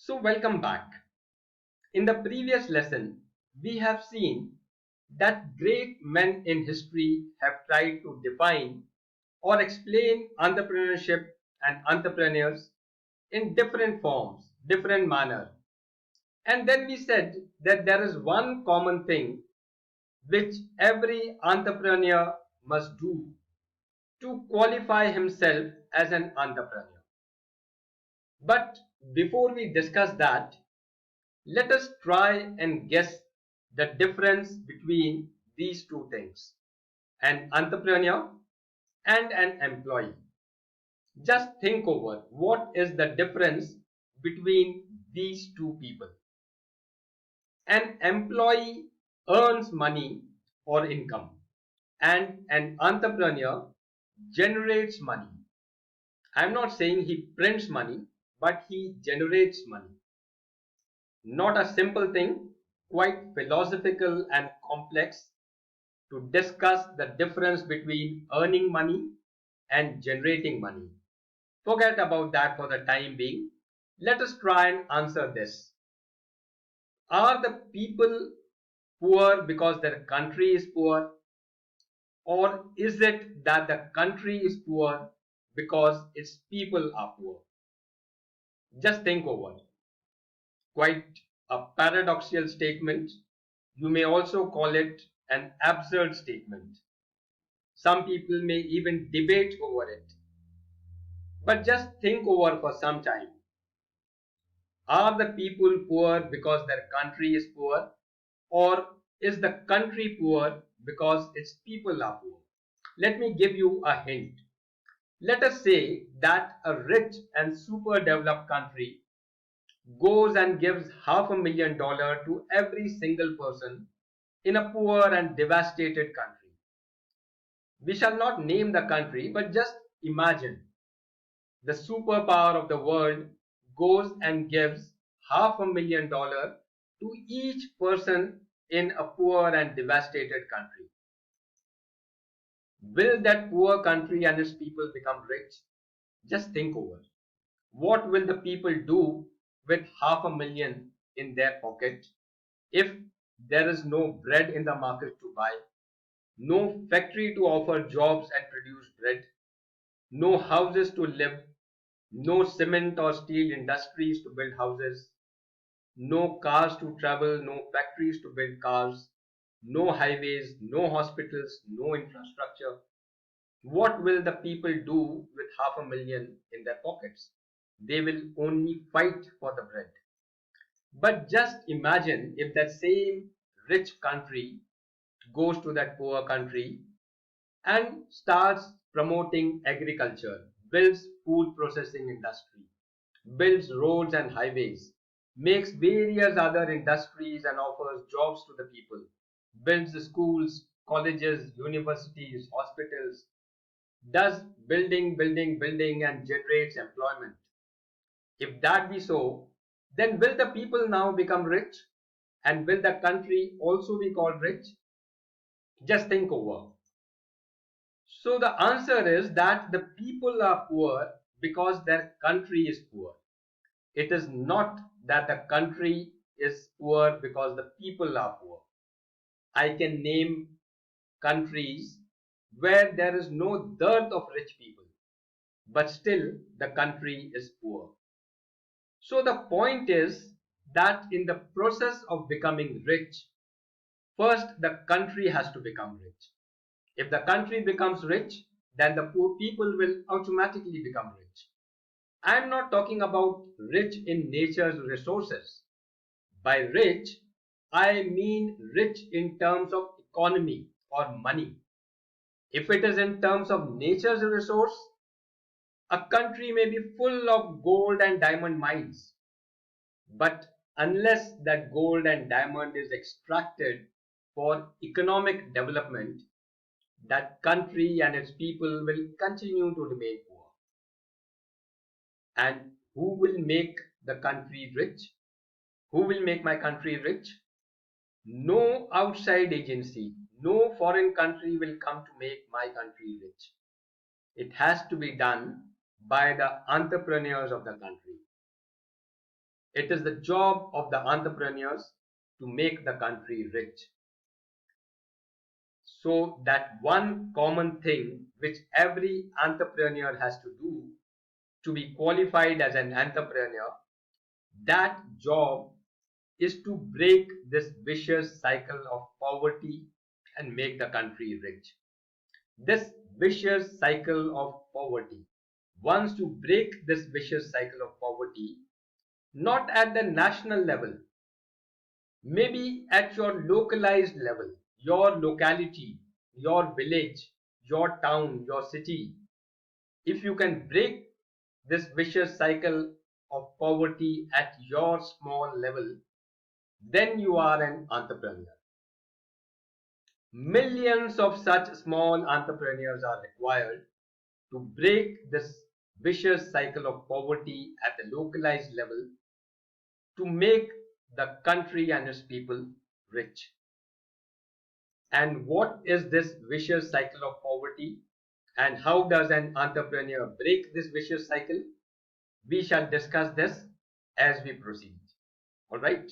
So, welcome back. In the previous lesson, we have seen that great men in history have tried to define or explain entrepreneurship and entrepreneurs in different forms, different manner. And then we said that there is one common thing which every entrepreneur must do to qualify himself as an entrepreneur. But before we discuss that, let us try and guess the difference between these two things, an entrepreneur and an employee. Just think over what is the difference between these two people. An employee earns money or income, and an entrepreneur generates money. I'm not saying he prints money, but he generates money. Not a simple thing, quite philosophical and complex to discuss the difference between earning money and generating money. Forget about that for the time being. Let us try and answer this. Are the people poor because their country is poor? Or is it that the country is poor because its people are poor? Just think over. Quite a paradoxical statement. You may also call it an absurd statement. Some people may even debate over it. But just think over for some time. Are the people poor because their country is poor? Or is the country poor because its people are poor? Let me give you a hint. Let us say that a rich and super developed country goes and gives $500,000 to every single person in a poor and devastated country. We shall not name the country, but just imagine the superpower of the world goes and gives $500,000 to each person in a poor and devastated country. Will that poor country and its people become rich? Just think over. What will the people do with $500,000 in their pocket if there is no bread in the market to buy, no factory to offer jobs and produce bread, no houses to live, no cement or steel industries to build houses, no cars to travel, no factories to build cars, no highways, no hospitals, no infrastructure? What will the people do with $500,000 in their pockets? They will only fight for the bread. But just imagine if that same rich country goes to that poor country and starts promoting agriculture, builds food processing industry, builds roads and highways, makes various other industries and offers jobs to the people, builds schools, colleges, universities, hospitals, does building and generates employment. If that be so, then will the people now become rich? And will the country also be called rich? Just think over. So the answer is that the people are poor because their country is poor. It is not that the country is poor because the people are poor. I can name countries where there is no dearth of rich people, but still the country is poor. So the point is that in the process of becoming rich, first the country has to become rich. If the country becomes rich, then the poor people will automatically become rich. I am not talking about rich in nature's resources. By rich, I mean rich in terms of economy or money. If it is in terms of nature's resource, a country may be full of gold and diamond mines, but unless that gold and diamond is extracted for economic development, that country and its people will continue to remain poor. And who will make the country rich? Who will make my country rich? No outside agency, no foreign country will come to make my country rich. It has to be done by the entrepreneurs of the country. It is the job of the entrepreneurs to make the country rich. So that one common thing which every entrepreneur has to do to be qualified as an entrepreneur, that job is to break this vicious cycle of poverty and make the country rich. This vicious cycle of poverty wants to break this vicious cycle of poverty, not at the national level, maybe at your localized level, your locality, your village, your town, your city. If you can break this vicious cycle of poverty at your small level, then you are an entrepreneur. Millions of such small entrepreneurs are required to break this vicious cycle of poverty at the localized level to make the country and its people rich. And what is this vicious cycle of poverty? And how does an entrepreneur break this vicious cycle? We shall discuss this as we proceed. All right.